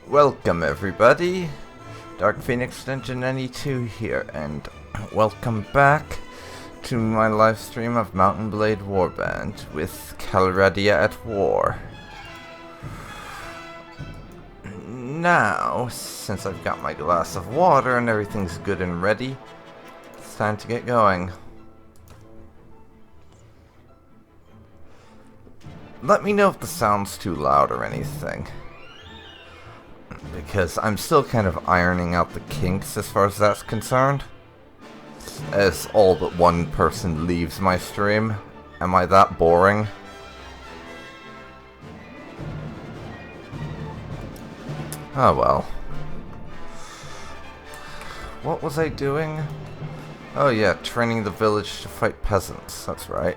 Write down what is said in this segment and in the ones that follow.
Welcome everybody, Dark Phoenix Dungeon 92 here, and welcome back to my live stream of Mount and Blade Warband with Calradia at war. Now, since I've got my glass of water and everything's good and ready, it's time to get going. Let me know if the sound's too loud or anything, because I'm still kind of ironing out the kinks as far as that's concerned, as all but one person leaves my stream. Am I that boring? Oh well. What was I doing? Oh yeah, training the village to fight peasants, that's right.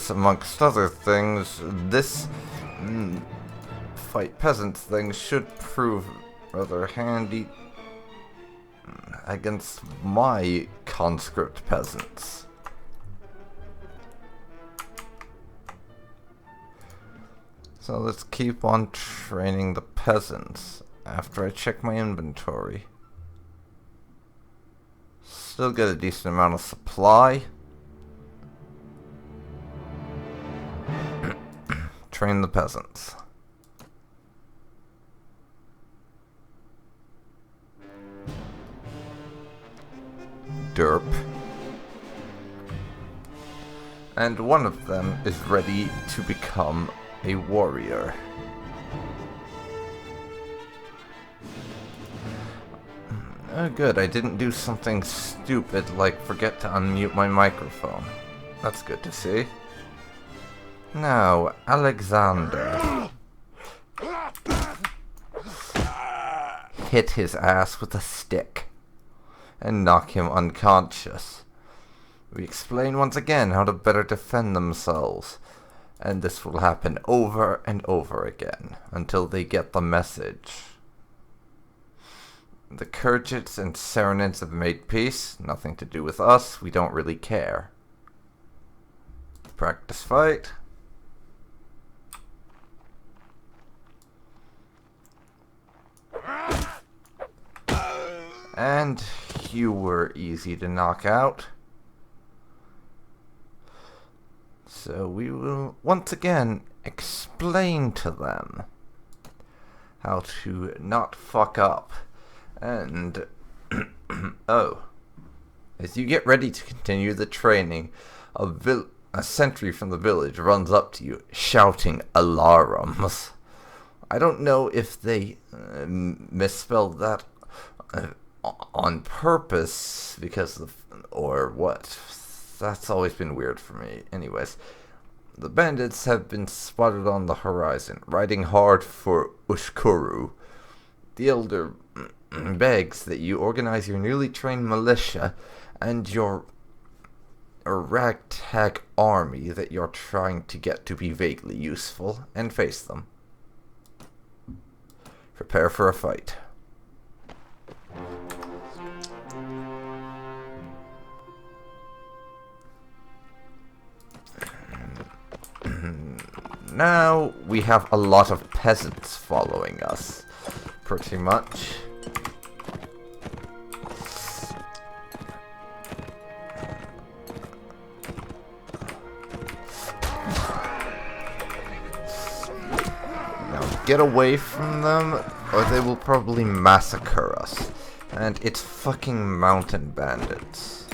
Amongst other things, this fight peasants thing should prove rather handy against my conscript peasants. So let's keep on training the peasants after I check my inventory. Still get a decent amount of supply. Train the peasants. Derp. And one of them is ready to become a warrior. Oh good, I didn't do something stupid like forget to unmute my microphone. That's good to see. Now, Alexander. Hit his ass with a stick and knock him unconscious. We explain once again how to better defend themselves, and this will happen over and over again until they get the message. The Kurgits and Serenids have made peace. Nothing to do with us. We don't really care. Practice fight. And you were easy to knock out. So we will once again explain to them how to not fuck up. And oh, as you get ready to continue the training, a sentry from the village runs up to you shouting alarums. I don't know if they misspelled that on purpose because of, or what. That's always been weird for me. Anyways, the bandits have been spotted on the horizon, riding hard for Ushkuru. The elder begs that you organize your newly trained militia and your ragtag army that you're trying to get to be vaguely useful, and face them. Prepare for a fight. Now we have a lot of peasants following us, pretty much. Now get away from them, or they will probably massacre us. And it's fucking mountain bandits.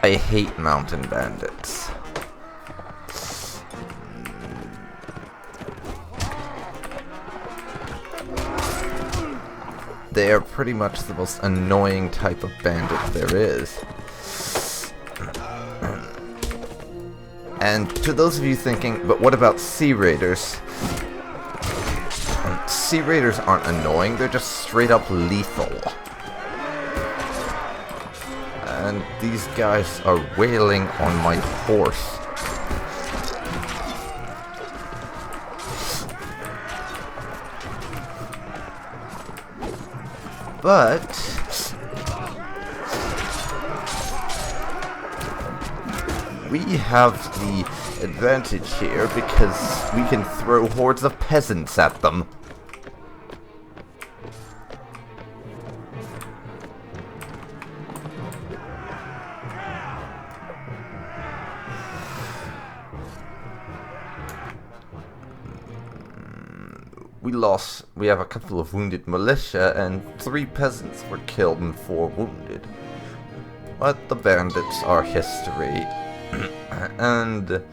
I hate mountain bandits. They are pretty much the most annoying type of bandit there is. And to those of you thinking, but what about Sea Raiders? Sea Raiders aren't annoying, they're just straight up lethal. And these guys are wailing on my horse. But we have the advantage here because we can throw hordes of peasants at them. We have a couple of wounded militia, and 3 peasants were killed and 4 wounded. But the bandits are history, and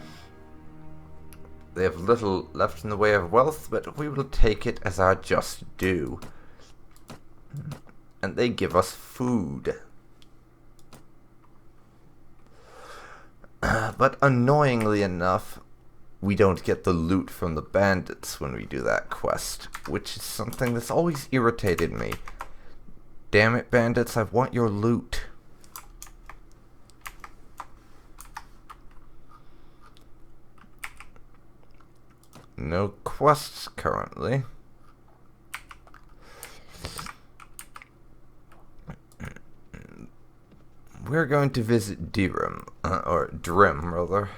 they have little left in the way of wealth, but we will take it as our just due. And they give us food. But annoyingly enough, we don't get the loot from the bandits when we do that quest, which is something that's always irritated me. Damn it, bandits, I want your loot. No quests currently. We're going to visit Drim, or Drim, rather.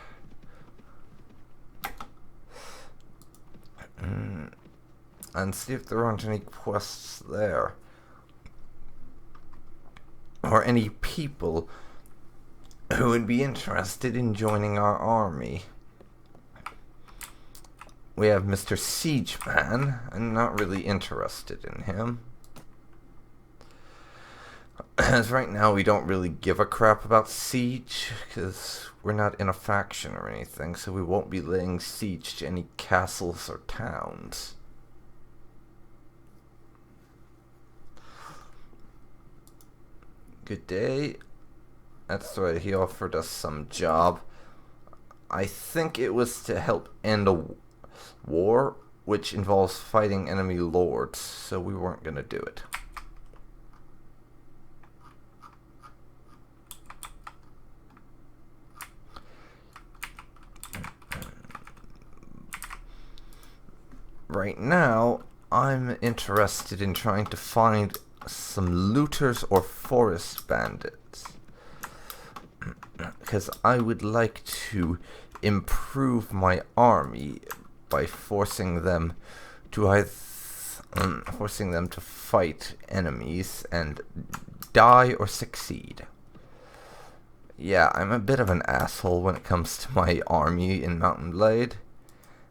And see if there aren't any quests there. Or any people who would be interested in joining our army. We have Mr. Siegeman. I'm not really interested in him. As right now we don't really give a crap about siege, because we're not in a faction or anything, so we won't be laying siege to any castles or towns. Good day. That's right, he offered us some job. I think it was to help end a war, which involves fighting enemy lords, so we weren't going to do it. Right now, I'm interested in trying to find some looters or forest bandits, because I would like to improve my army by forcing them to fight enemies and die or succeed. Yeah, I'm a bit of an asshole when it comes to my army in Mount and Blade,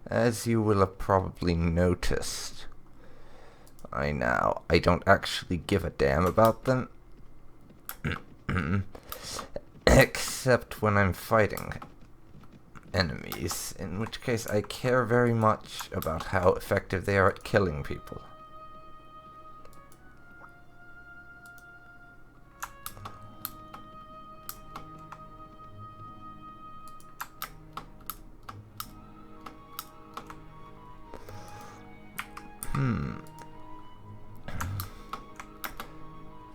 as you will have probably noticed. I don't actually give a damn about them. Except when I'm fighting enemies, in which case I care very much about how effective they are at killing people. Hmm.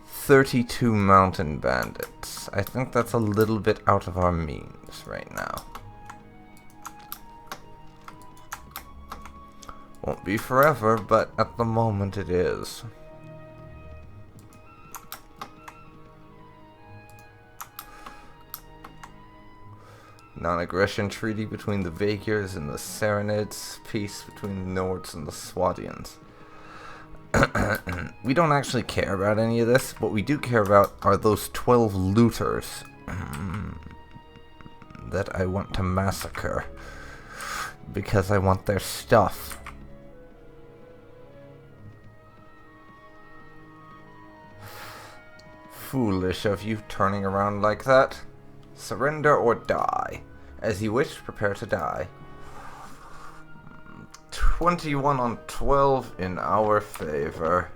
32 mountain bandits. I think that's a little bit out of our means right now. Won't be forever, but at the moment it is. Non-aggression treaty between the Vagirs and the Saranids. Peace between the Nords and the Swadians. We don't actually care about any of this. What we do care about are those 12 looters that I want to massacre, because I want their stuff. Foolish of you turning around like that. Surrender or die. As you wish, prepare to die. 21 on 12 in our favor.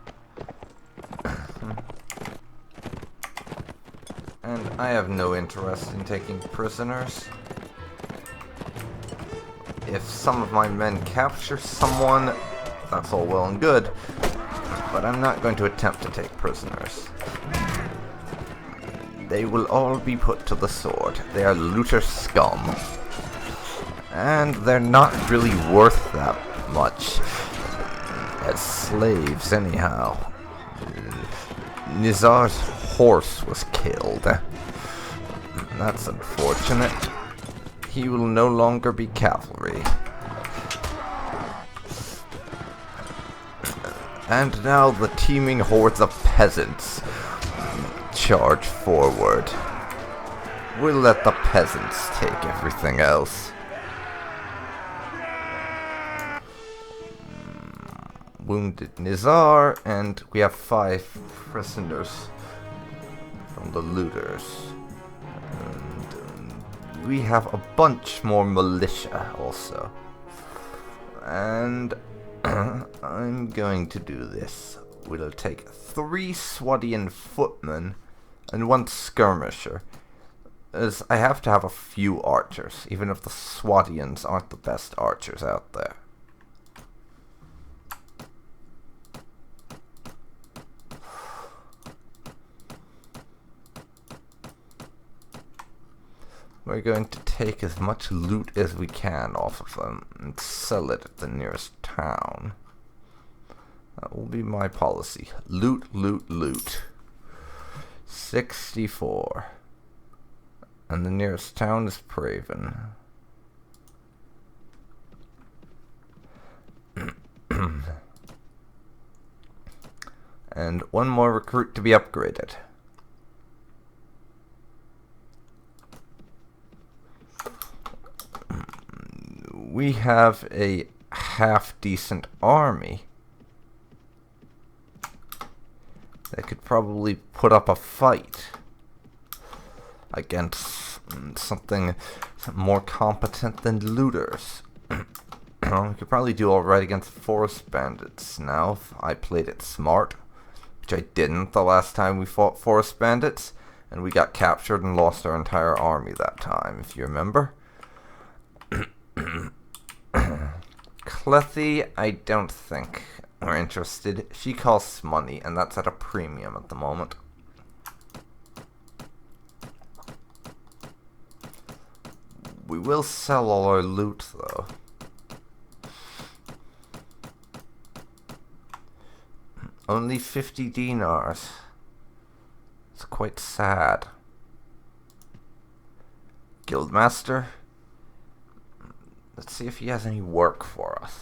And I have no interest in taking prisoners. If some of my men capture someone, that's all well and good, but I'm not going to attempt to take prisoners. They will all be put to the sword. They are looter scum. And they're not really worth that much as slaves anyhow. Nizar's horse was killed. That's unfortunate. he will no longer be cavalry. And now the teeming hordes of peasants charge forward. We'll let the peasants take everything else. Wounded Nizar, and we have 5 prisoners from the looters. And we have a bunch more militia also. And I'm going to do this. We'll take 3 Swadian footmen and 1 skirmisher, as I have to have a few archers, even if the Swadians aren't the best archers out there. We're going to take as much loot as we can off of them and sell it at the nearest town. That will be my policy. Loot, loot, loot. 64. And the nearest town is Praven. And 1 more recruit to be upgraded. We have a half-decent army that could probably put up a fight against something more competent than looters. We could probably do alright against forest bandits now if I played it smart, which I didn't the last time we fought forest bandits, and we got captured and lost our entire army that time, if you remember. Clethy, I don't think we're interested. She costs money, and that's at a premium at the moment. We will sell all our loot, though. Only 50 dinars. It's quite sad. Guildmaster? Let's see if he has any work for us.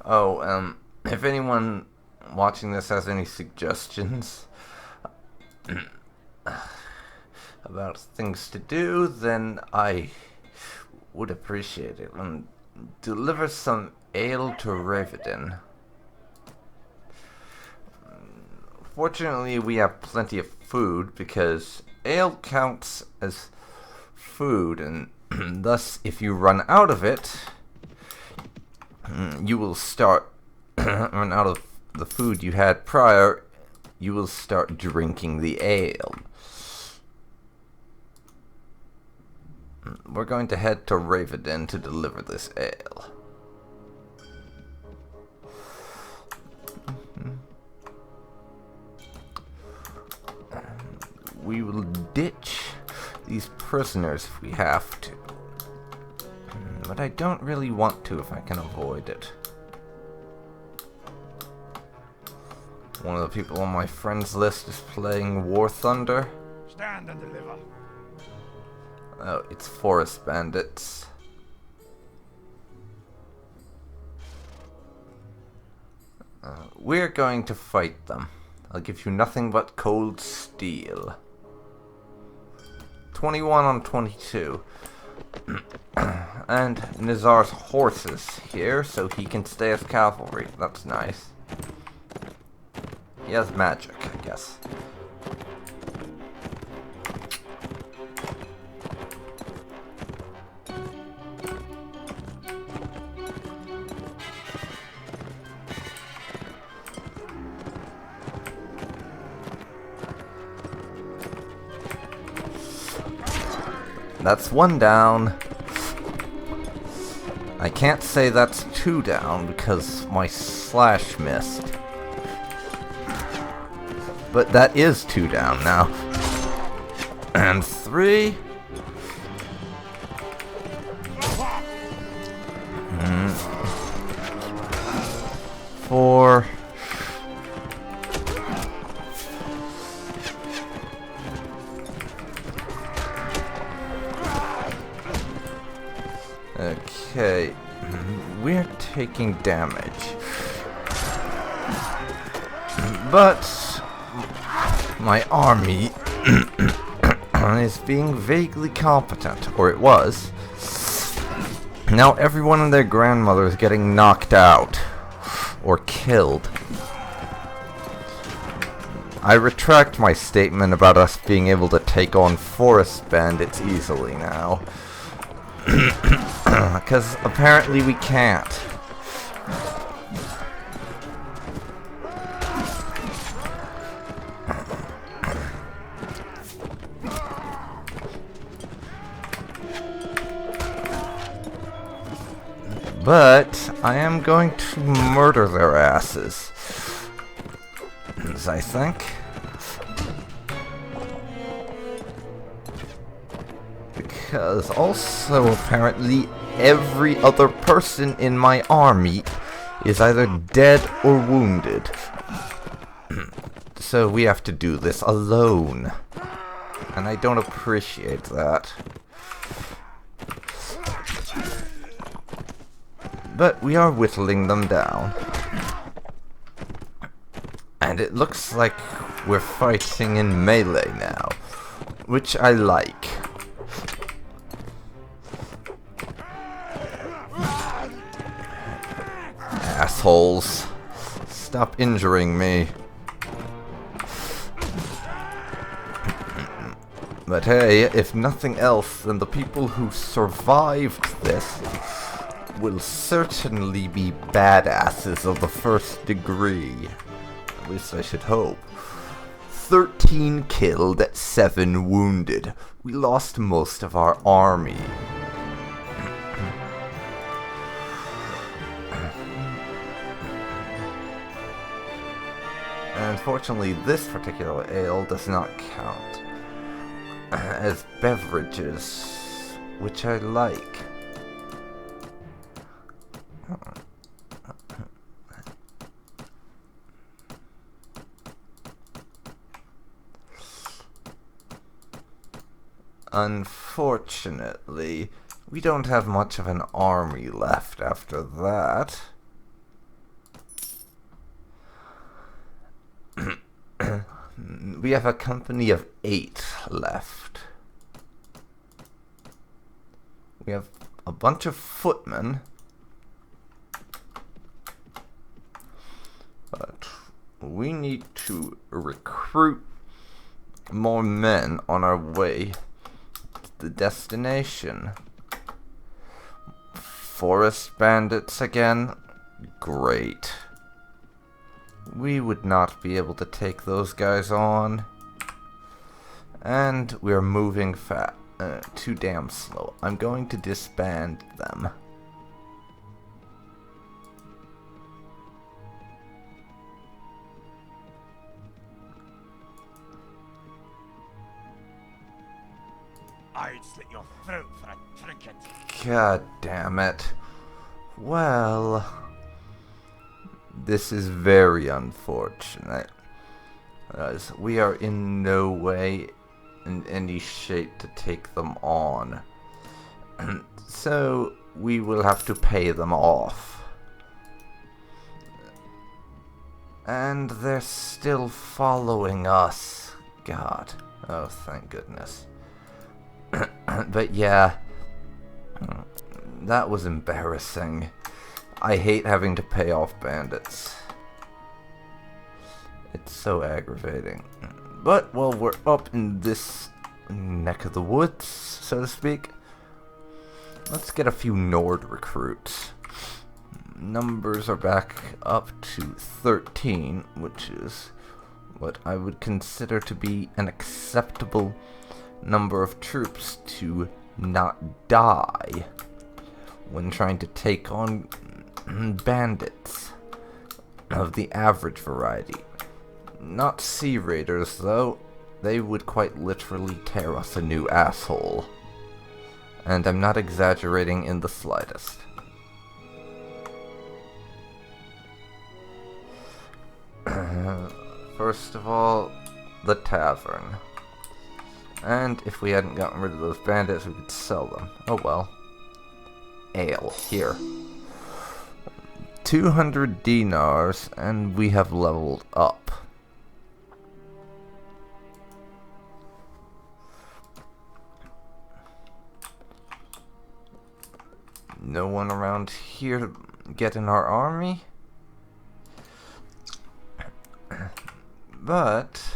Oh, if anyone watching this has any suggestions about things to do, then I would appreciate it. Deliver some ale to Ravidin. Fortunately, we have plenty of food, because ale counts as food, and thus, if you run out of it, you will start run out of the food you had prior, you will start drinking the ale. We're going to head to Ravidin to deliver this ale. We will ditch these prisoners if we have to. But I don't really want to if I can avoid it. One of the people on my friends list is playing War Thunder. Stand and deliver. Oh, it's forest bandits. We're going to fight them. I'll give you nothing but cold steel. 21 on 22. And Nizar's horses here, so he can stay as cavalry. That's nice. He has magic, I guess. That's 1 down. I can't say that's 2 down because my slash missed. But that is 2 down now. And 3. 4. Okay, we're taking damage. But my army is being vaguely competent, or it was. Now everyone and their grandmother is getting knocked out or killed. I retract my statement about us being able to take on forest bandits easily now. Because apparently we can't. But I am going to murder their asses, I think. Because also apparently every other person in my army is either dead or wounded. So we have to do this alone. And I don't appreciate that. But we are whittling them down. And it looks like we're fighting in melee now, which I like. Assholes. Stop injuring me. But hey, if nothing else, then the people who survived this will certainly be badasses of the first degree. At least I should hope. 13 killed, 7 wounded. We lost most of our army. Unfortunately, this particular ale does not count as beverages, which I like. Unfortunately, we don't have much of an army left after that. We have a company of 8 left. We have a bunch of footmen. But we need to recruit more men on our way to the destination. Forest bandits again? Great. We would not be able to take those guys on. And we're moving too damn slow. I'm going to disband them. I'd slit your throat for a trinket. God damn it. Well, this is very unfortunate, as we are in no way in any shape to take them on. So we will have to pay them off. And they're still following us. God. Oh, thank goodness. But yeah, that was embarrassing. I hate having to pay off bandits. It's so aggravating. But, well, we're up in this neck of the woods, so to speak. Let's get a few Nord recruits. Numbers are back up to 13, which is what I would consider to be an acceptable number of troops to not die when trying to take on bandits of the average variety. Not sea raiders, though. They would quite literally tear us a new asshole. And I'm not exaggerating in the slightest. First of all, the tavern. And if we hadn't gotten rid of those bandits, we could sell them. Oh well. ale. Here. 200 dinars, and we have leveled up. No one around here to get in our army? But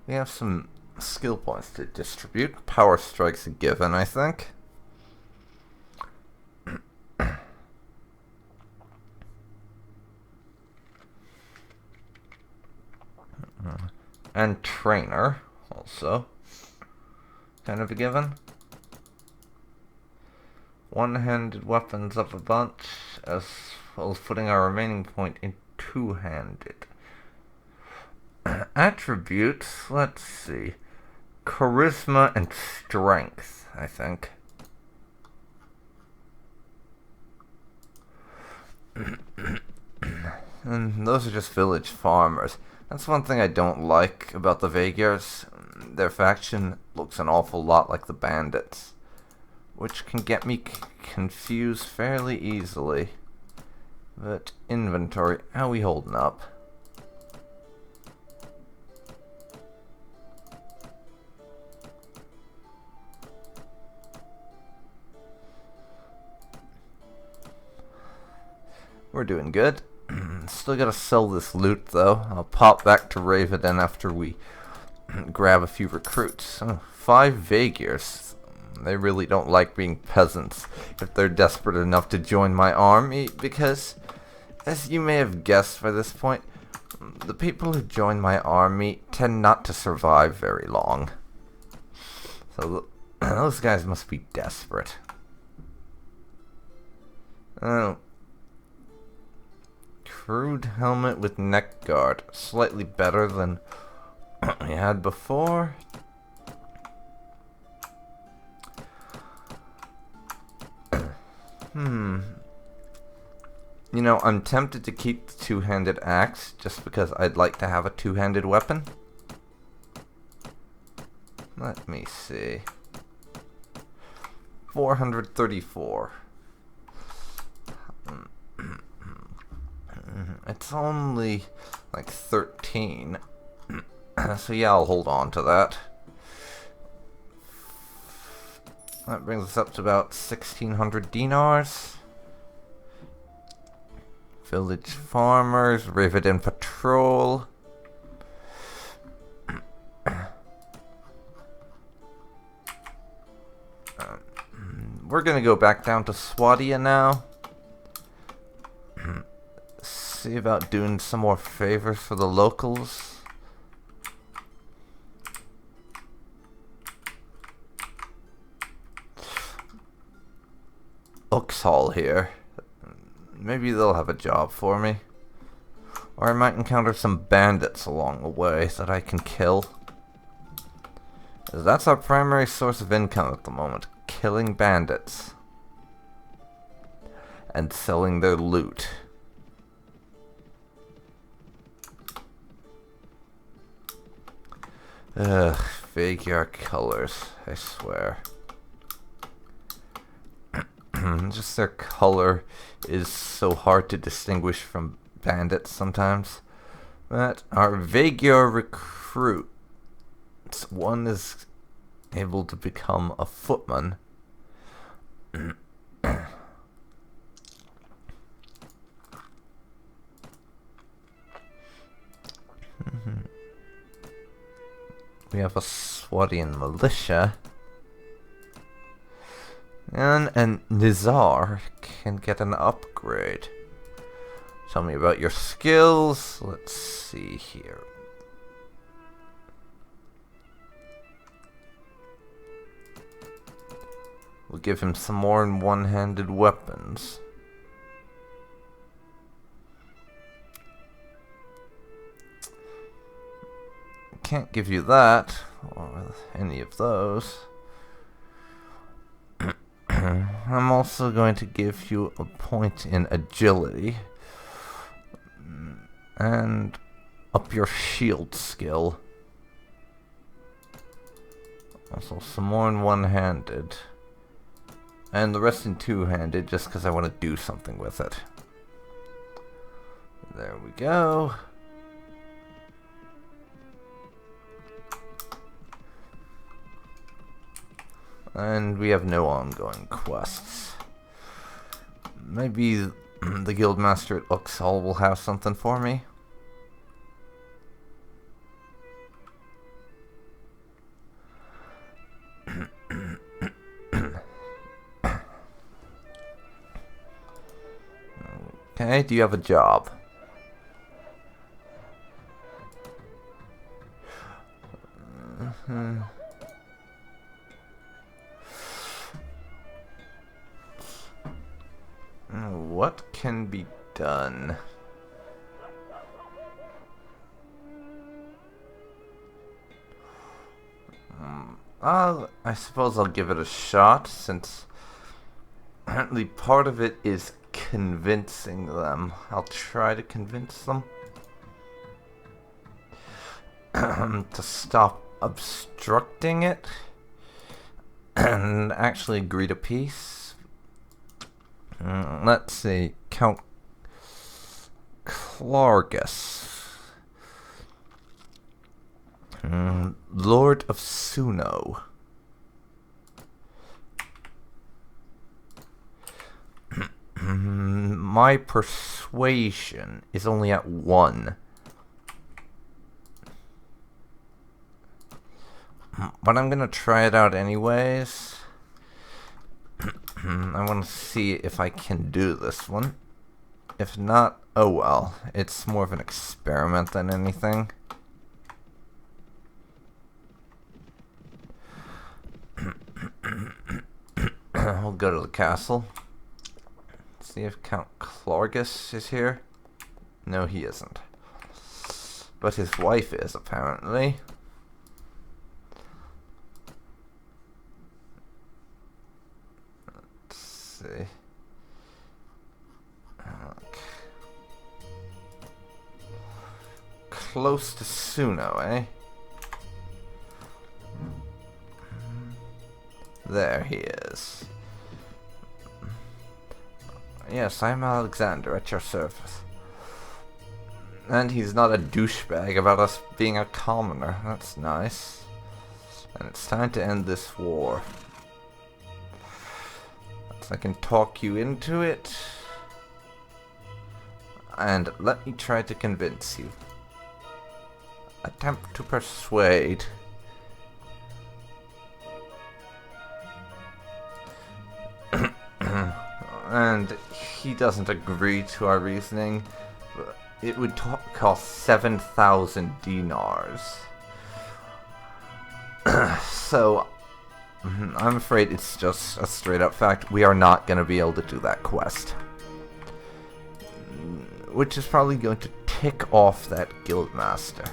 we have some skill points to distribute. Power strike's a given, I think. And trainer, also. Kind of a given. One-handed weapons up a bunch, as well as putting our remaining point in two-handed. Attributes, let's see. Charisma and strength, I think. And those are just village farmers. That's one thing I don't like about the Vaegirs. Their faction looks an awful lot like the bandits, which can get me confused fairly easily. But inventory, how we holding up? We're doing good. Still gotta sell this loot though. I'll pop back to Raven after we grab a few recruits. Oh, 5 Vaegirs. They really don't like being peasants if they're desperate enough to join my army, because, as you may have guessed by this point, the people who join my army tend not to survive very long. So those guys must be desperate. Oh. Crude helmet with neck guard. Slightly better than we had before. You know, I'm tempted to keep the two-handed axe just because I'd like to have a two-handed weapon. Let me see. 434. It's only like 13. So yeah, I'll hold on to that. That brings us up to about 1,600 dinars. Village farmers, Riveton patrol. We're gonna go back down to Swadia now. See about doing some more favors for the locals. Uxhall here. Maybe they'll have a job for me. Or I might encounter some bandits along the way that I can kill. 'Cause that's our primary source of income at the moment. Killing bandits. And selling their loot. Ugh, Vaegiar colors, I swear. Just their color is so hard to distinguish from bandits sometimes. But our Vaegiar recruit, one is able to become a footman. We have a Swadian militia. And Nizar can get an upgrade. Tell me about your skills. Let's see here. We'll give him some more one-handed weapons. Can't give you that, or any of those. I'm also going to give you a point in agility. And up your shield skill. Also some more in one-handed. And the rest in two-handed, just because I want to do something with it. There we go. And we have no ongoing quests. Maybe the Guildmaster at Uxkhal will have something for me. Okay, do you have a job? What can be done? I suppose I'll give it a shot, since apparently part of it is convincing them. I'll try to convince them to stop obstructing it and actually agree to peace. Let's see, Count Clargus, Lord of Suno. My persuasion is only at 1. But I'm gonna try it out anyways. I want to see if I can do this one. If not, oh well. It's more of an experiment than anything. I'll go to the castle. See if Count Clargus is here. No, he isn't. But his wife is, apparently. Let's see. Okay. Close to Suno, eh? There he is. Yes, I'm Alexander, at your service. And he's not a douchebag about us being a commoner. That's nice. And it's time to end this war. So I can talk you into it. And let me try to convince you. Attempt to persuade. And he doesn't agree to our reasoning. It would cost 7,000 dinars. So, I'm afraid it's just a straight up fact. We are not going to be able to do that quest. Which is probably going to tick off that guildmaster.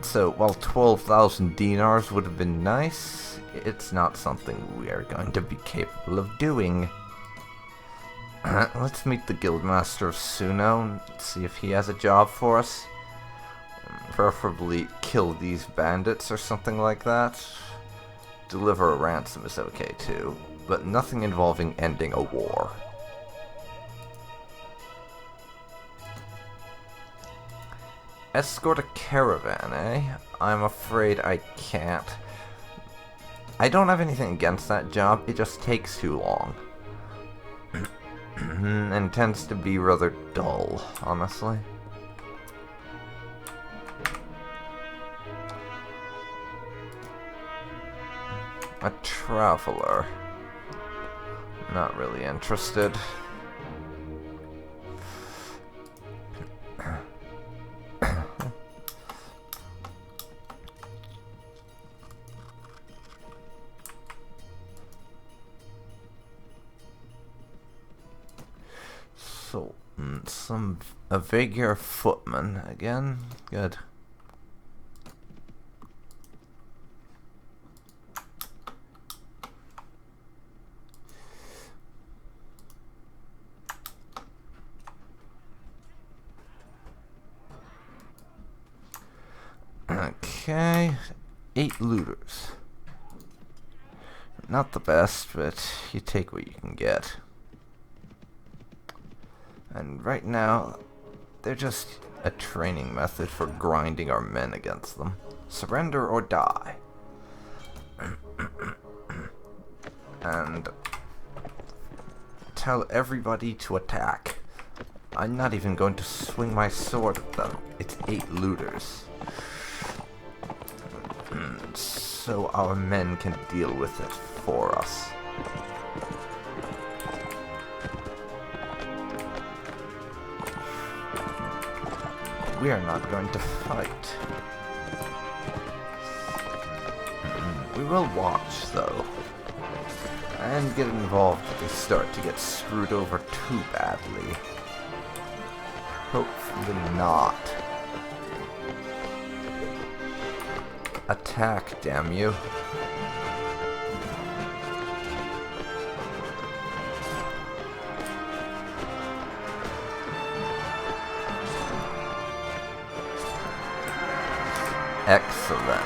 So, while 12,000 dinars would have been nice, it's not something we are going to be capable of doing. Let's meet the Guildmaster of Suno and see if he has a job for us. Preferably kill these bandits or something like that. Deliver a ransom is okay too, but nothing involving ending a war. Escort a caravan, eh? I'm afraid I can't. I don't have anything against that job, it just takes too long. And tends to be rather dull, honestly. A traveler. Not really interested. So, a Vagar footman again. Good. Okay, 8 looters. Not the best, but you take what you can get. And right now, they're just a training method for grinding our men against them. Surrender or die. And tell everybody to attack. I'm not even going to swing my sword at them. It's 8 looters. So our men can deal with it for us. We are not going to fight. We will watch, though. And get involved if they start to get screwed over too badly. Hopefully not. Attack, damn you. Excellent.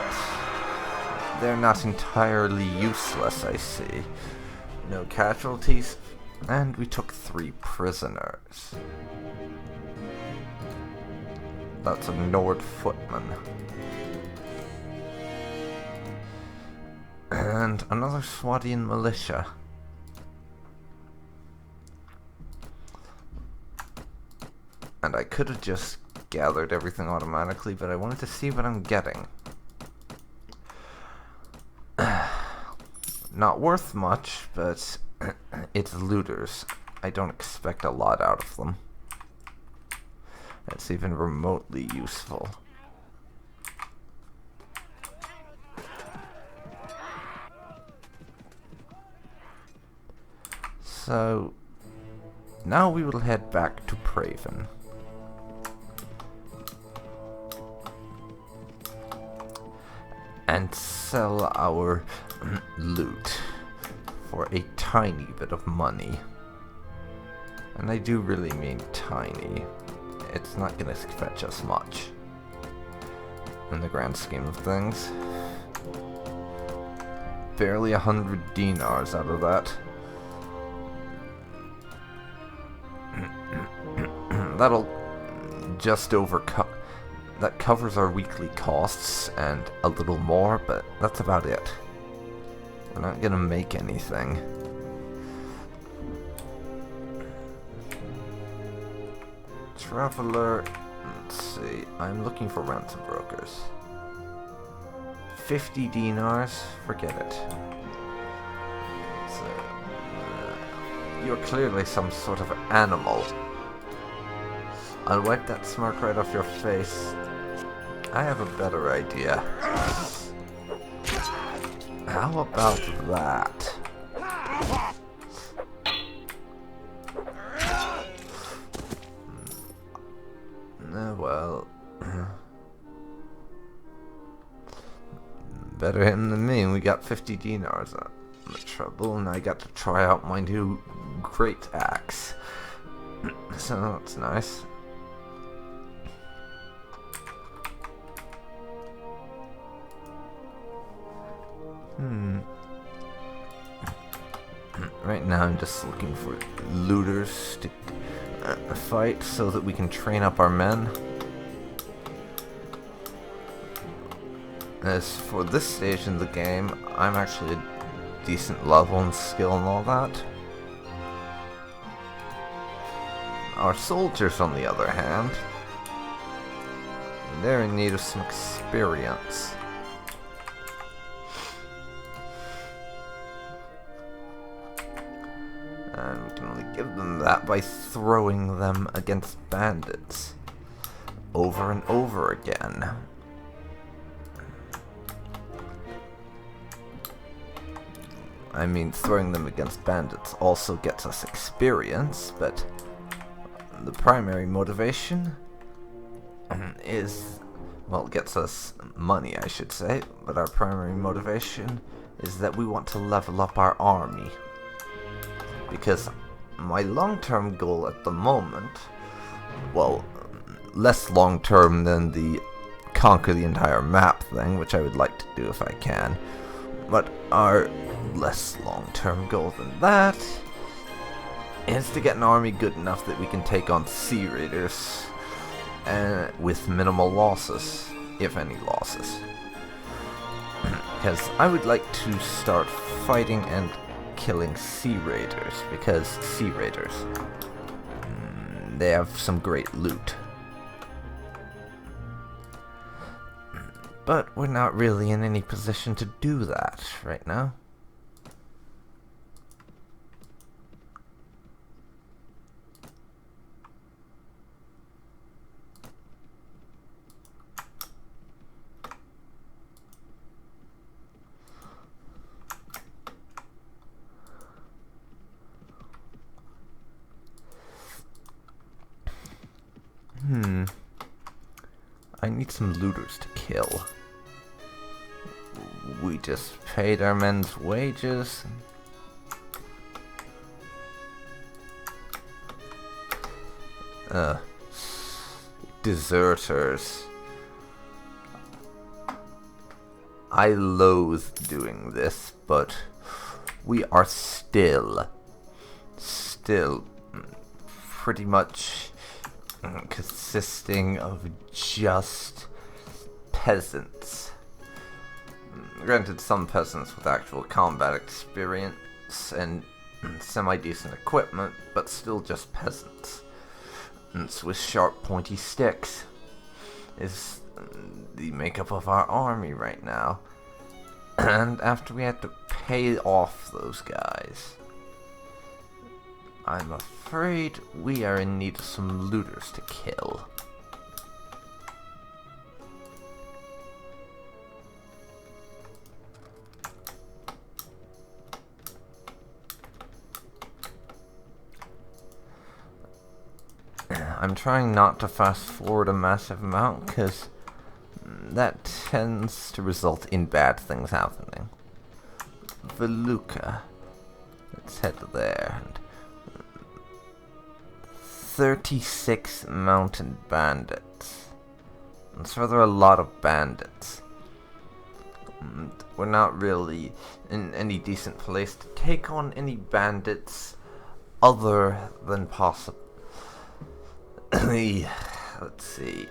They're not entirely useless, I see. No casualties, and we took 3 prisoners. That's a Nord footman. And another Swadian militia. And I could have just gathered everything automatically, but I wanted to see what I'm getting. Not worth much, but it's looters. I don't expect a lot out of them. It's even remotely useful. So, now we will head back to Praven. And sell our loot for a tiny bit of money. And I do really mean tiny. It's not gonna fetch us much in the grand scheme of things. Barely 100 dinars out of that. That'll just that covers our weekly costs and a little more, but that's about it. We're not gonna make anything. Traveler, let's see, I'm looking for ransom brokers. 50 dinars, forget it. So, you're clearly some sort of animal. I'll wipe that smirk right off your face. I have a better idea. How about that? Well, better him than me. We got 50 dinars on the trouble, and I got to try out my new great axe. So that's nice. Right now I'm just looking for looters to fight so that we can train up our men. As for this stage in the game, I'm actually a decent level and skill and all that. Our soldiers, on the other hand, they're in need of some experience. And we can only give them that by throwing them against bandits over and over again. I mean, throwing them against bandits also gets us experience, but the primary motivation is, well, gets us money, I should say, but our primary motivation is that we want to level up our army. Because my long-term goal at the moment, well, less long-term than the conquer the entire map thing, which I would like to do if I can, but our less long-term goal than that is to get an army good enough that we can take on Sea Raiders with minimal losses, if any losses. Because I would like to start fighting and killing Sea Raiders, because Sea Raiders, they have some great loot. But we're not really in any position to do that right now. I need some looters to kill. We just paid our men's wages. Deserters. I loathe doing this, but we are still pretty much consisting of just peasants. Granted, some peasants with actual combat experience and semi-decent equipment, but still just peasants. And with sharp, pointy sticks is the makeup of our army right now. And after we had to pay off those guys, I'm afraid we are in need of some looters to kill. I'm trying not to fast forward a massive amount, because that tends to result in bad things happening. Veluca. Let's head there. And 36 mountain bandits. That's rather a lot of bandits. We're not really in any decent place to take on any bandits other than possibly, let's see,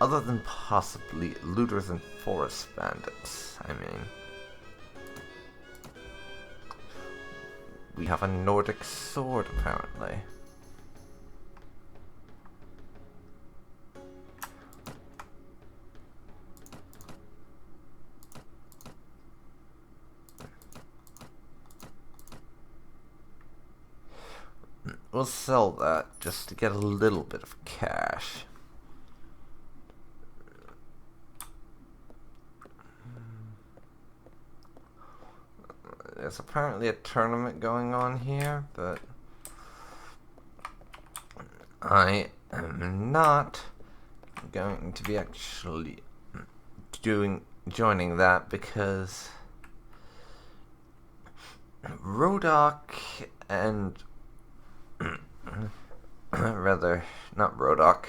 other than possibly looters and forest bandits. I mean, we have a Nordic sword apparently. We'll sell that just to get a little bit of cash. There's apparently a tournament going on here, but I am not going to be actually joining that, because Rodok and rather, not Rodok,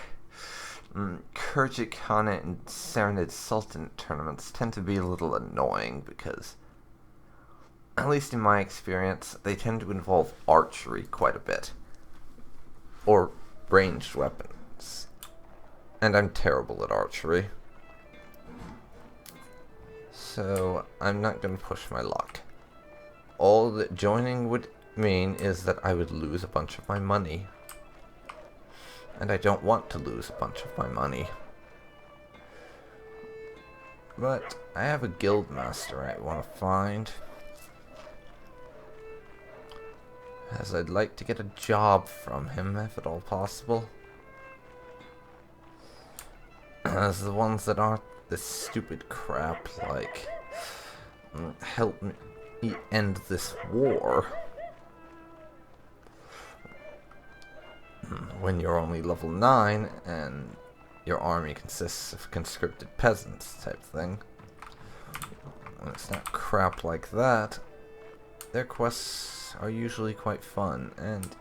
Kurjik Khanate and Serenade Sultan tournaments tend to be a little annoying, because, at least in my experience, they tend to involve archery quite a bit. Or ranged weapons. And I'm terrible at archery. So, I'm not going to push my luck. All that joining would mean is that I would lose a bunch of my money. And I don't want to lose a bunch of my money. But I have a guild master I want to find, as I'd like to get a job from him if at all possible. As the ones that aren't this stupid crap like help me end this war. When you're only level 9 and your army consists of conscripted peasants type thing. When it's not crap like that, their quests are usually quite fun and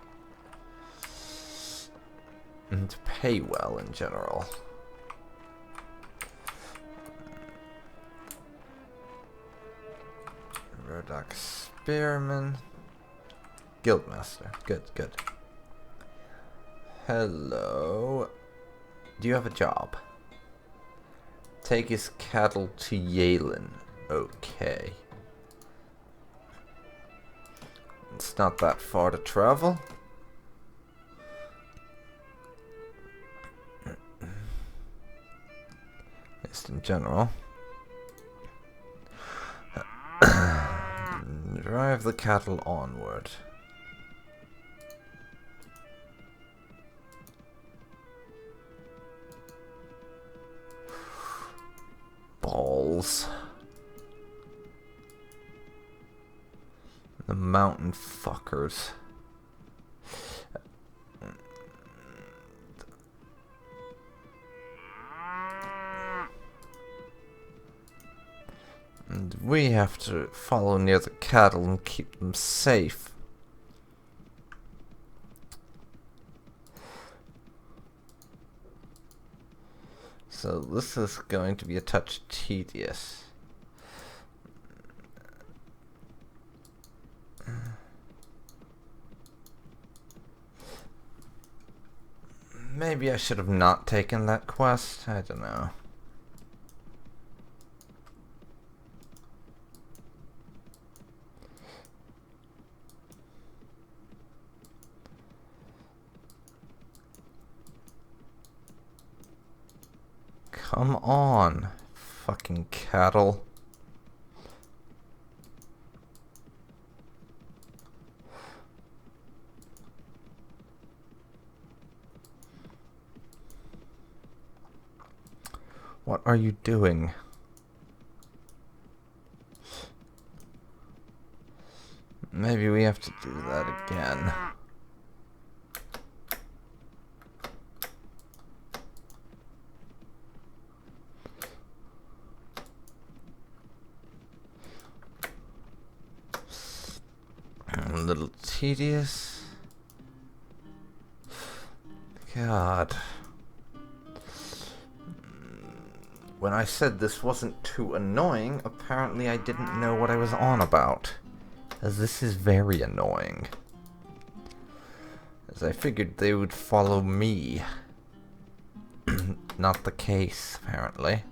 pay well in general. Rodok Spearman. Guildmaster. Good, good. Hello. Do you have a job? Take his cattle to Yalen. Okay. It's not that far to travel. Just in general. Drive the cattle onward. Balls. The mountain fuckers. And we have to follow near the cattle and keep them safe. So this is going to be a touch tedious. Maybe I should have not taken that quest. I don't know. Come on, fucking cattle. What are you doing? Maybe we have to do that again. A little tedious. God. When I said this wasn't too annoying, apparently I didn't know what I was on about. As this is very annoying. As I figured they would follow me. Not the case, apparently.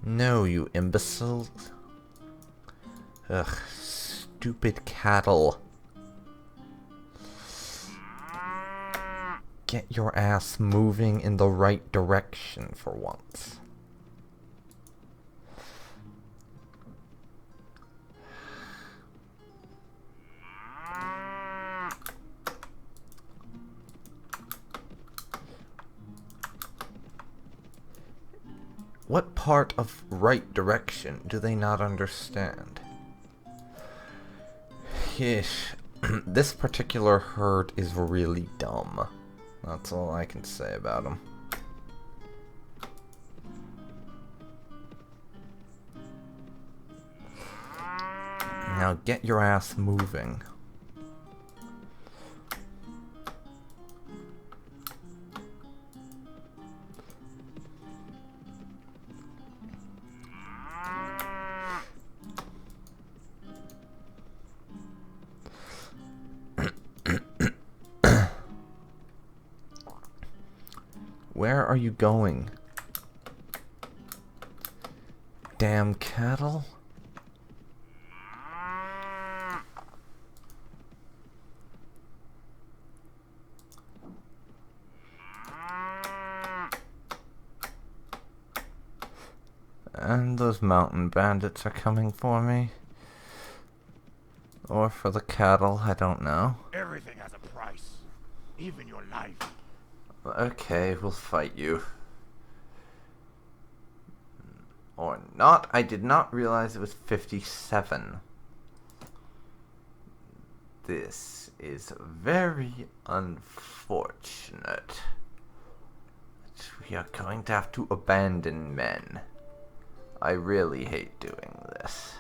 No, you imbeciles. Ugh, stupid cattle. Get your ass moving in the right direction for once. What part of right direction do they not understand? Yeesh. This particular herd is really dumb. That's all I can say about them. Now get your ass moving. Where are you going? Damn cattle? And those mountain bandits are coming for me. Or for the cattle, I don't know. Everything has a price, even your life. Okay, we'll fight you. Or not. I did not realize it was 57. This is very unfortunate. We are going to have to abandon men. I really hate doing this.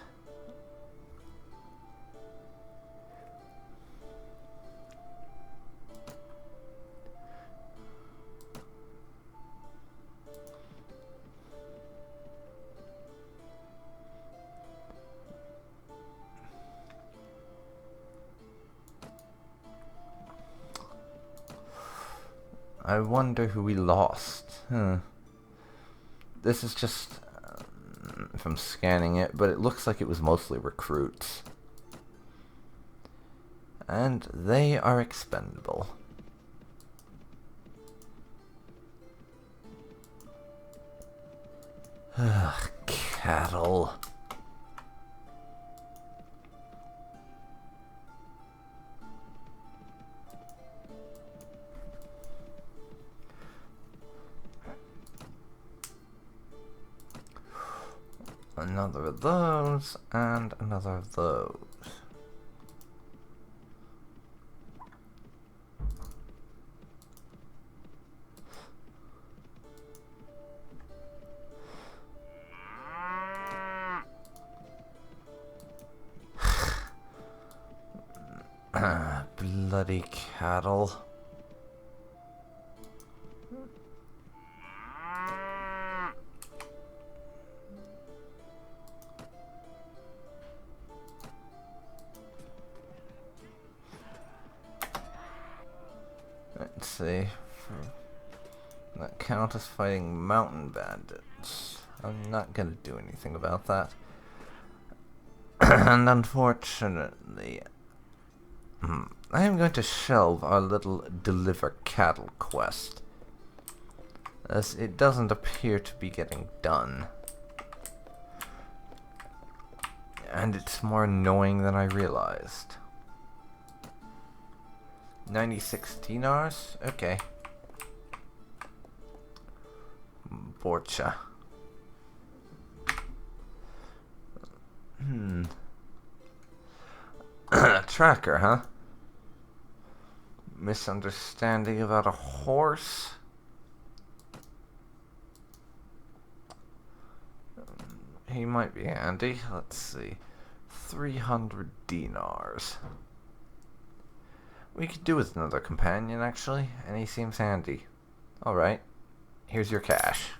I wonder who we lost. This is just from scanning it, but it looks like it was mostly recruits. And they are expendable. Ugh, cattle. Another of those, and another of those. Bloody cattle. Let's see. That count as fighting mountain bandits. I'm not gonna do anything about that. And unfortunately, I am going to shelve our little deliver cattle quest, as it doesn't appear to be getting done. And it's more annoying than I realized. 96 dinars? Okay. Borcha. Tracker, huh? Misunderstanding about a horse? He might be handy. Let's see. 300 dinars. We could do with another companion, actually, and he seems handy. Alright. Here's your cash.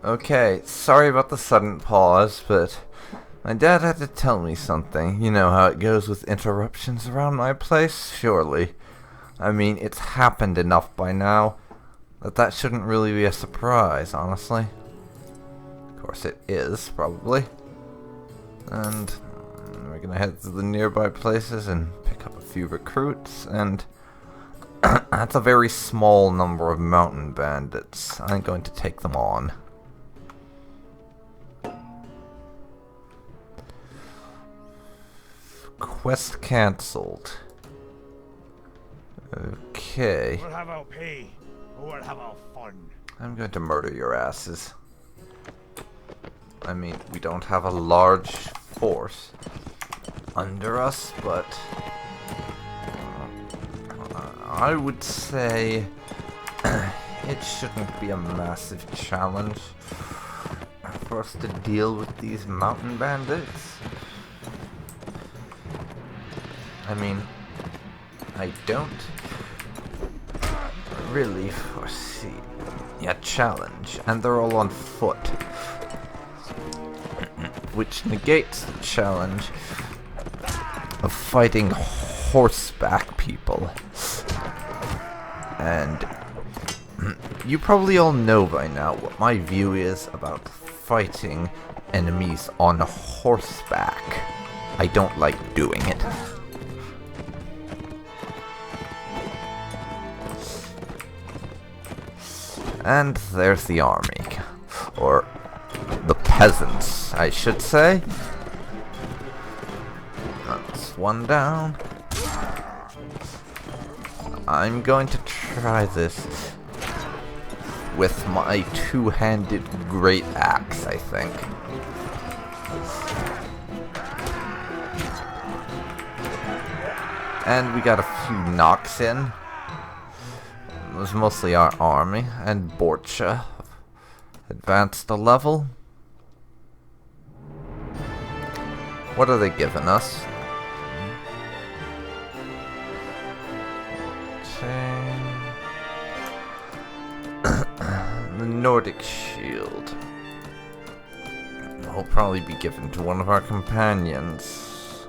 Okay, sorry about the sudden pause, but my dad had to tell me something. You know how it goes with interruptions around my place, surely. I mean, it's happened enough by now that shouldn't really be a surprise, honestly. Of course it is, probably. And we're gonna head to the nearby places and pick up a few recruits, and that's a very small number of mountain bandits. I'm going to take them on. Quest cancelled. Okay. We'll have our pay, or we'll have our fun. I'm going to murder your asses. I mean, we don't have a large force under us, but I would say it shouldn't be a massive challenge for us to deal with these mountain bandits. I mean, I don't really foresee a challenge, and they're all on foot, which negates the challenge of fighting horseback people. And you probably all know by now what my view is about fighting enemies on horseback. I don't like doing it. And there's the army. Or the peasants, I should say. That's one down. I'm going to try this with my two-handed great axe, I think. And we got a few knocks in. It was mostly our army, and Borcha advanced a level. What are they giving us? The Nordic Shield will probably be given to one of our companions.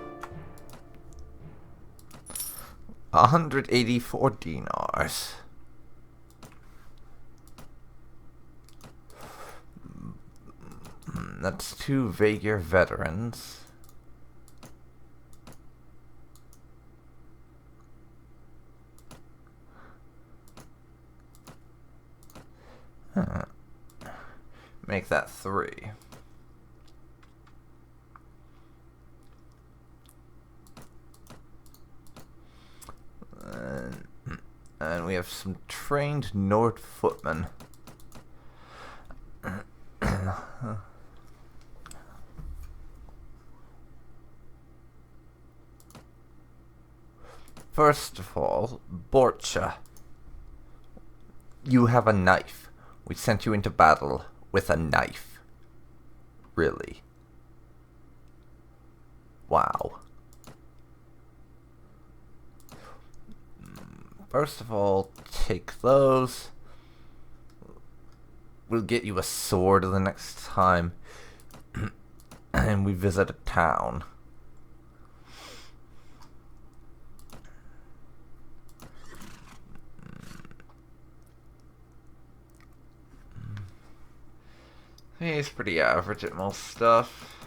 184 dinars. That's 2 Vaegir veterans. Make that 3. And we have some trained Nord footmen. First of all, Borcha, you have a knife. We sent you into battle with a knife. Really? Wow. First of all, take those. We'll get you a sword the next time and we visit a town. He's pretty average at most stuff.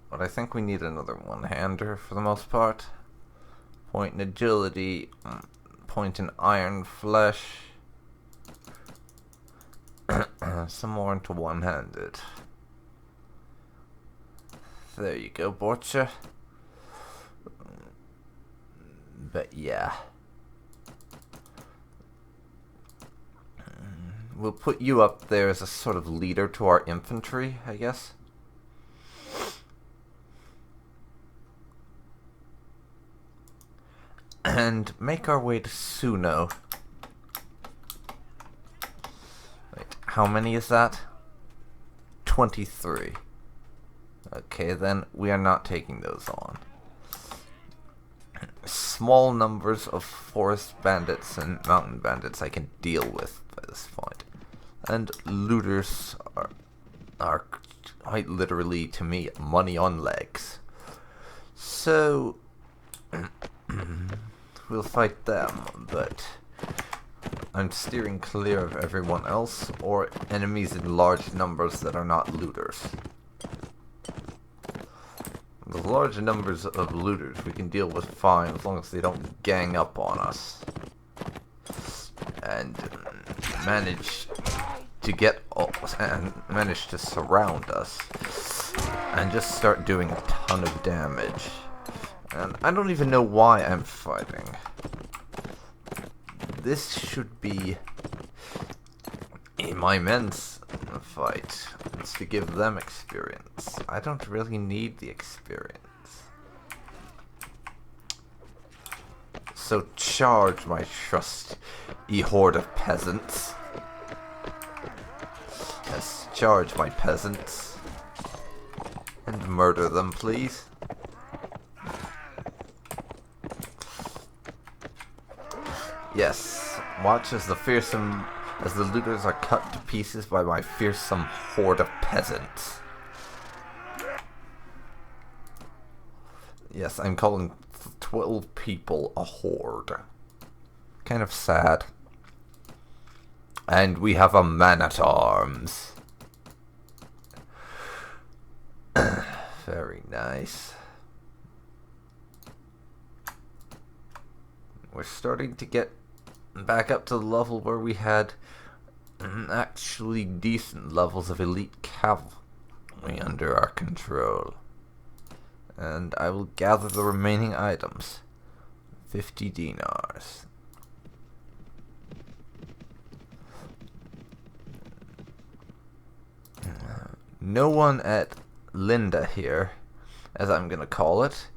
But I think we need another one-hander for the most part. Point in agility, point in iron flesh. Some more into one-handed. There you go, Borcha. But yeah. We'll put you up there as a sort of leader to our infantry, I guess. And make our way to Suno. Wait, how many is that? 23. Okay, then we are not taking those on. Small numbers of forest bandits and mountain bandits I can deal with by this point. And looters are quite literally, to me, money on legs. So, we'll fight them, but I'm steering clear of everyone else, or enemies in large numbers that are not looters. The large numbers of looters we can deal with fine, as long as they don't gang up on us. And manage to surround us and just start doing a ton of damage. And I don't even know why I'm fighting. This should be my men's fight. It's to give them experience. I don't really need the experience. So charge, my trusty horde of peasants. Yes, charge, my peasants. And murder them, please. Yes, watch as the looters are cut to pieces by my fearsome horde of peasants. Yes, I'm calling 12 people a horde. Kind of sad. And we have a man-at-arms. Very nice. We're starting to get back up to the level where we had actually decent levels of elite cavalry under our control. And I will gather the remaining items. 50 dinars. No one at Linda here, as I'm gonna call it,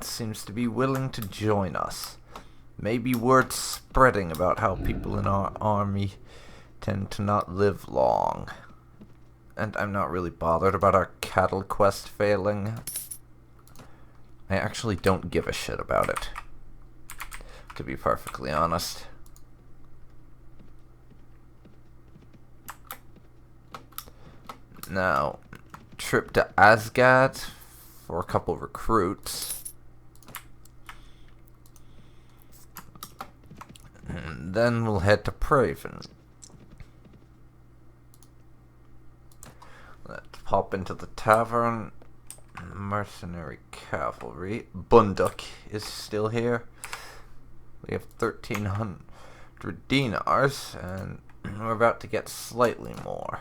seems to be willing to join us. Maybe word spreading about how people in our army tend to not live long. And I'm not really bothered about our cattle quest failing. I actually don't give a shit about it, to be perfectly honest. Now, trip to Asgard for a couple recruits. And then we'll head to Praven. Let's pop into the tavern. Mercenary cavalry. Bunduk is still here. We have 1,300 dinars, and we're about to get slightly more.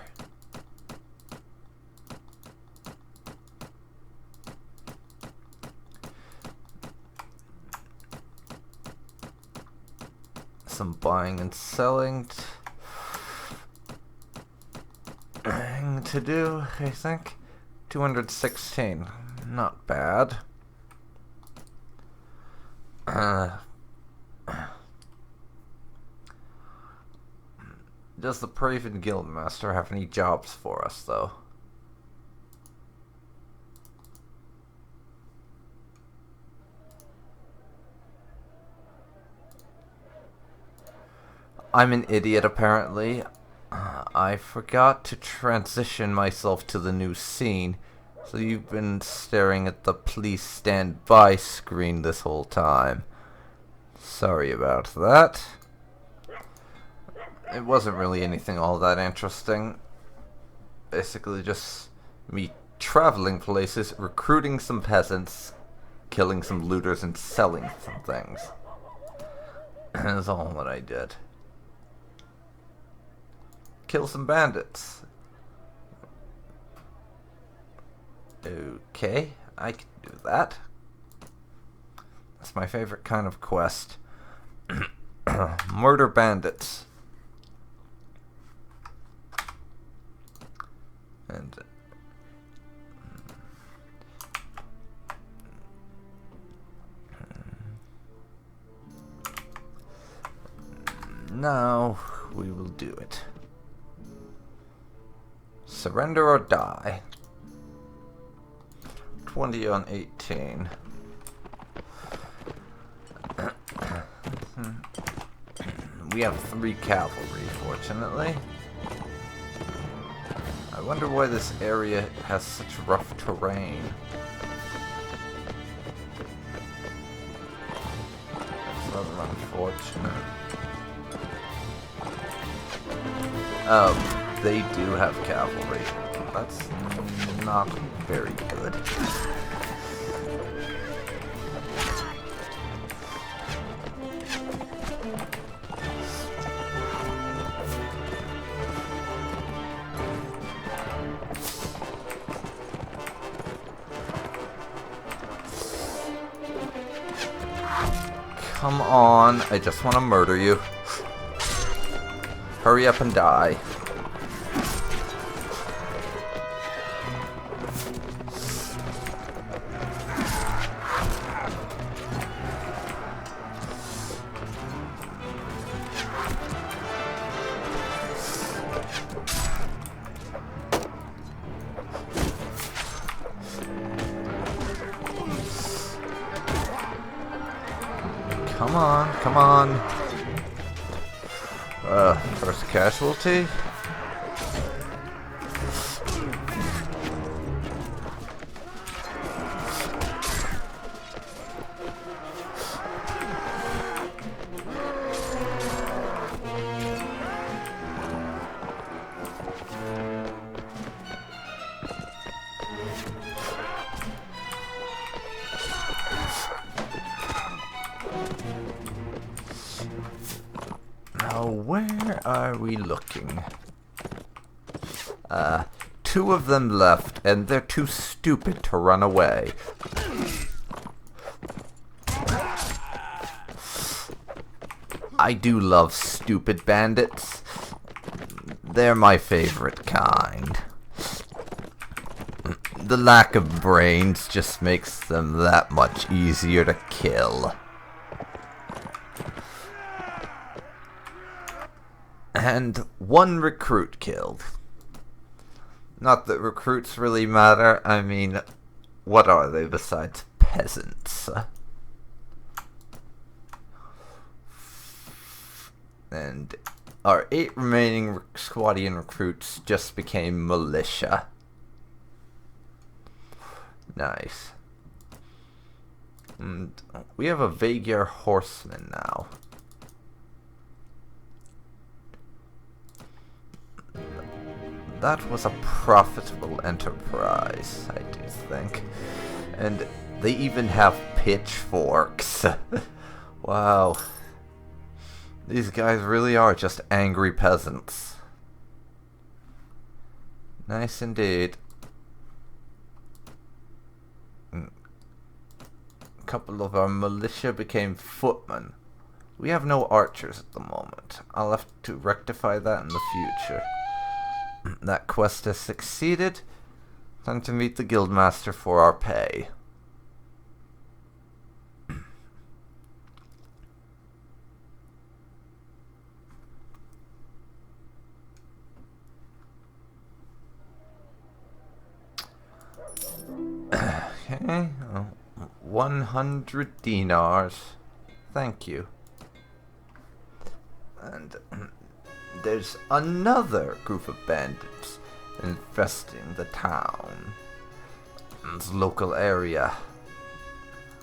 Some buying and selling to do, I think. 216. Not bad. Does the Praven Guildmaster have any jobs for us, though? I'm an idiot, apparently. I forgot to transition myself to the new scene, so you've been staring at the please stand by screen this whole time. Sorry about that. It wasn't really anything all that interesting. Basically just me traveling places, recruiting some peasants, killing some looters, and selling some things. That's all that I did. Kill some bandits. Okay, I can do that. That's my favorite kind of quest. Murder bandits. And now we will do it. Surrender or die. 20 on 18. we have 3 cavalry, fortunately. I wonder why this area has such rough terrain. That's rather unfortunate. They do have cavalry. That's not very good. Come on, I just want to murder you. Hurry up and die. Come on, come on. First casualty. Now, where are we looking? 2 of them left, and they're too stupid to run away. I do love stupid bandits. They're my favorite kind. The lack of brains just makes them that much easier to kill. And 1 recruit killed. Not that recruits really matter. I mean, what are they besides peasants? And our 8 remaining squadron recruits just became militia. Nice. And we have a Vaegyr horseman now. That was a profitable enterprise, I do think. And they even have pitchforks. Wow. These guys really are just angry peasants. Nice indeed. A couple of our militia became footmen. We have no archers at the moment. I'll have to rectify that in the future. That quest has succeeded. Time to meet the guildmaster for our pay. Okay, 100 dinars. Thank you. And there's another group of bandits infesting the town. This local area.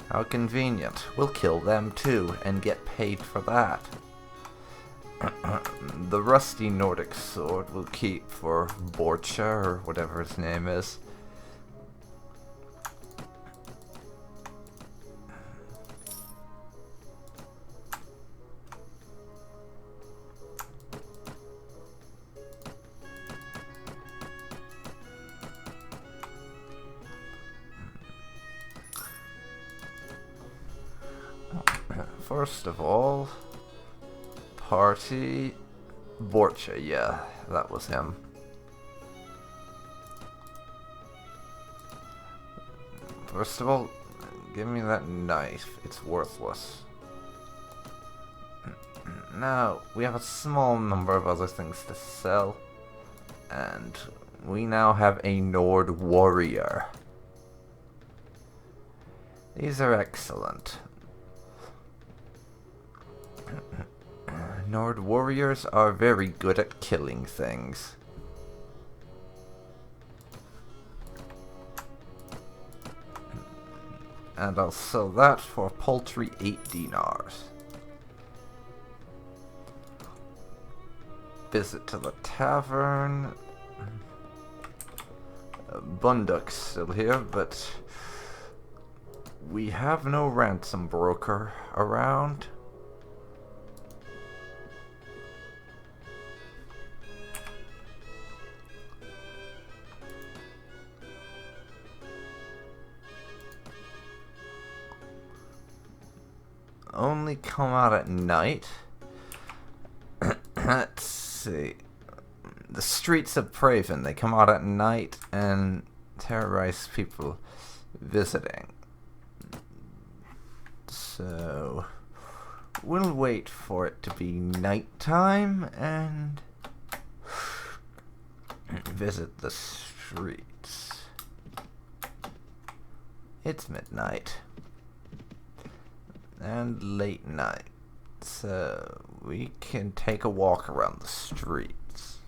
How convenient. We'll kill them too and get paid for that. The rusty Nordic sword we'll keep for Borcha or whatever his name is. First of all, party Borcha, yeah, that was him. First of all, give me that knife, it's worthless. Now, we have a small number of other things to sell, and we now have a Nord warrior. These are excellent. Nord warriors are very good at killing things. And I'll sell that for a paltry 8 dinars. Visit to the tavern. Bunduk's still here, but we have no ransom broker around. Only come out at night. Let's see. The streets of Praven, they come out at night and terrorize people visiting. So we'll wait for it to be nighttime and visit the streets. It's midnight. And late night, so we can take a walk around the streets.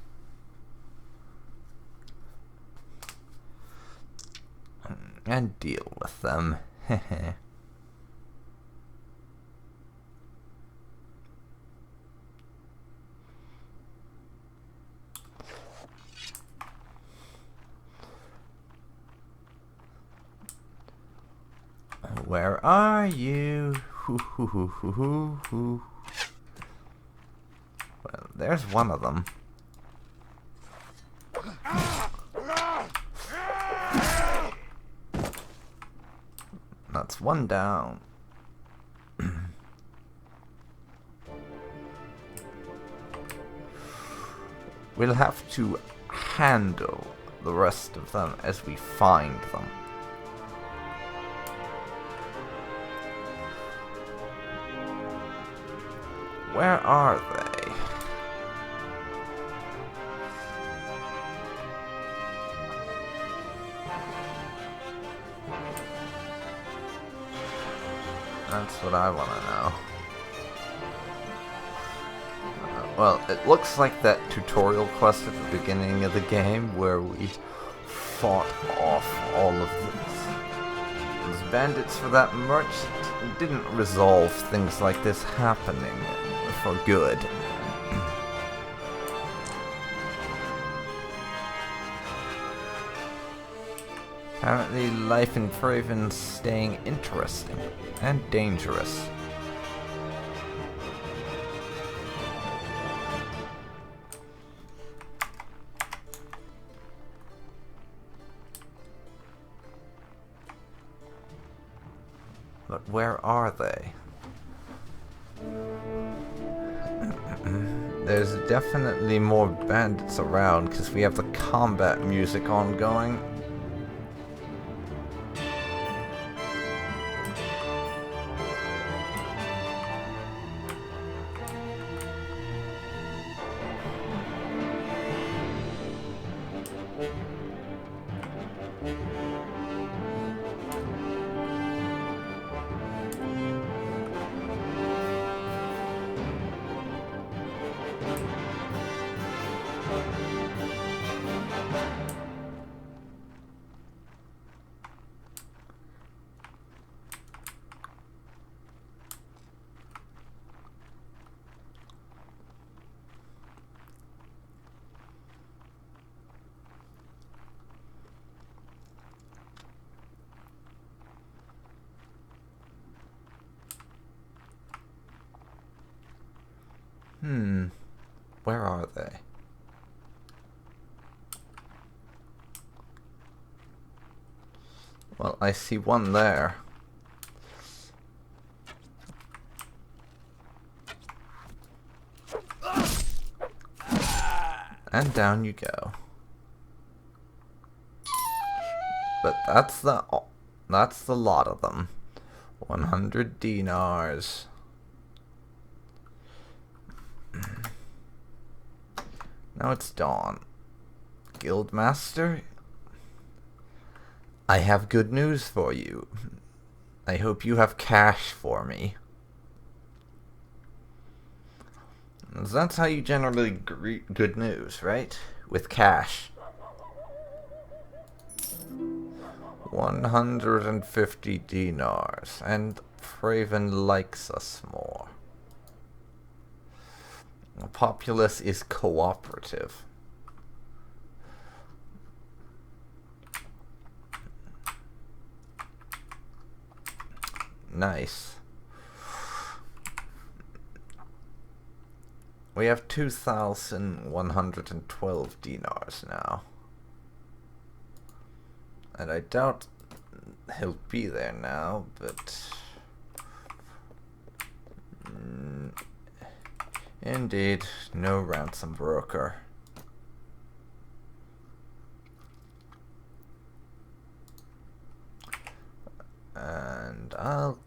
And deal with them. Where are you? Well, there's one of them. That's one down. We'll have to handle the rest of them as we find them. Where are they? That's what I want to know. Well, it looks like that tutorial quest at the beginning of the game where we fought off all of those bandits for that merchant didn't resolve things like this happening for good. Apparently life in Praven's staying interesting and dangerous. But where are they? There's definitely more bandits around because we have the combat music ongoing. Where are they? Well, I see one there. And down you go. But that's the lot of them. 100 dinars. Now it's dawn. Guildmaster, I have good news for you. I hope you have cash for me. That's how you generally greet good news, right? With cash. 150 dinars, and Praven likes us more. The populace is cooperative. Nice. We have 2,112 dinars now. And I doubt he'll be there now, but... Indeed, no ransom broker. And I'll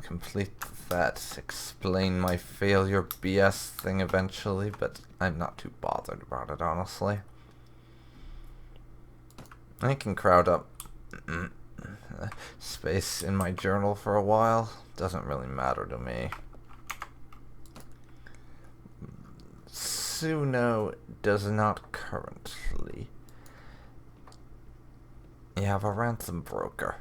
complete that explain my failure BS thing eventually, but I'm not too bothered about it, honestly. I can crowd up space in my journal for a while. Doesn't really matter to me. Suno does not currently have a ransom broker.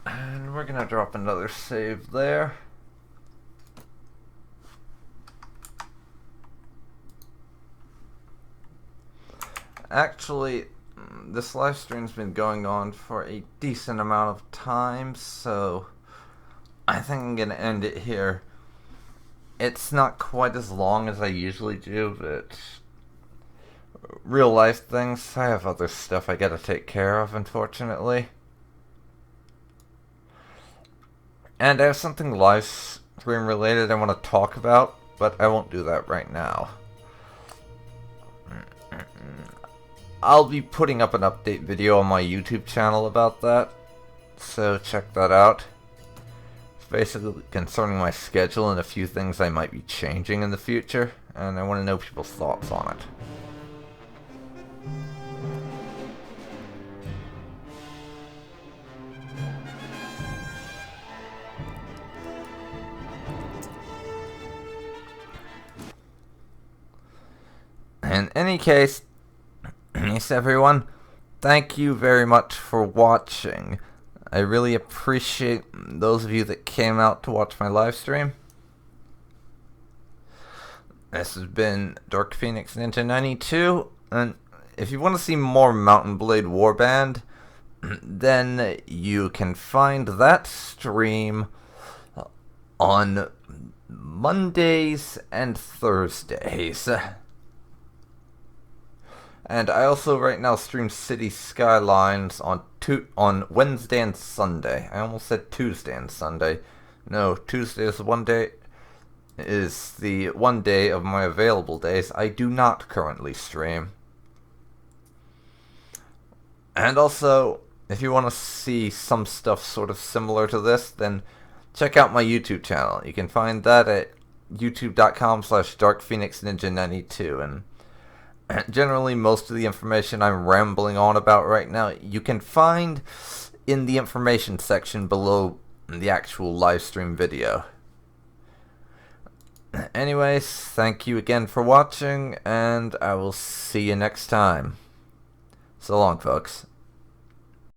And we're gonna drop another save there. Actually, this live stream's been going on for a decent amount of time, so I think I'm gonna end it here. It's not quite as long as I usually do, but real life things, I have other stuff I gotta take care of, unfortunately. And I have something live stream related I want to talk about, but I won't do that right now. I'll be putting up an update video on my YouTube channel about that, so check that out. It's basically concerning my schedule and a few things I might be changing in the future, and I want to know people's thoughts on it. In any case, yes everyone, thank you very much for watching. I really appreciate those of you that came out to watch my live stream. This has been Dark Phoenix Ninja 92, and if you want to see more Mount and Blade Warband, then you can find that stream on Mondays and Thursdays. And I also right now stream City Skylines on Wednesday and Sunday. I almost said Tuesday and Sunday. No, Tuesday is the one day of my available days I do not currently stream. And also, if you want to see some stuff sort of similar to this, then check out my YouTube channel. You can find that at youtube.com/darkphoenixninja92, and generally most of the information I'm rambling on about right now you can find in the information section below the actual live stream video. Anyways, thank you again for watching, and I will see you next time. So long, folks.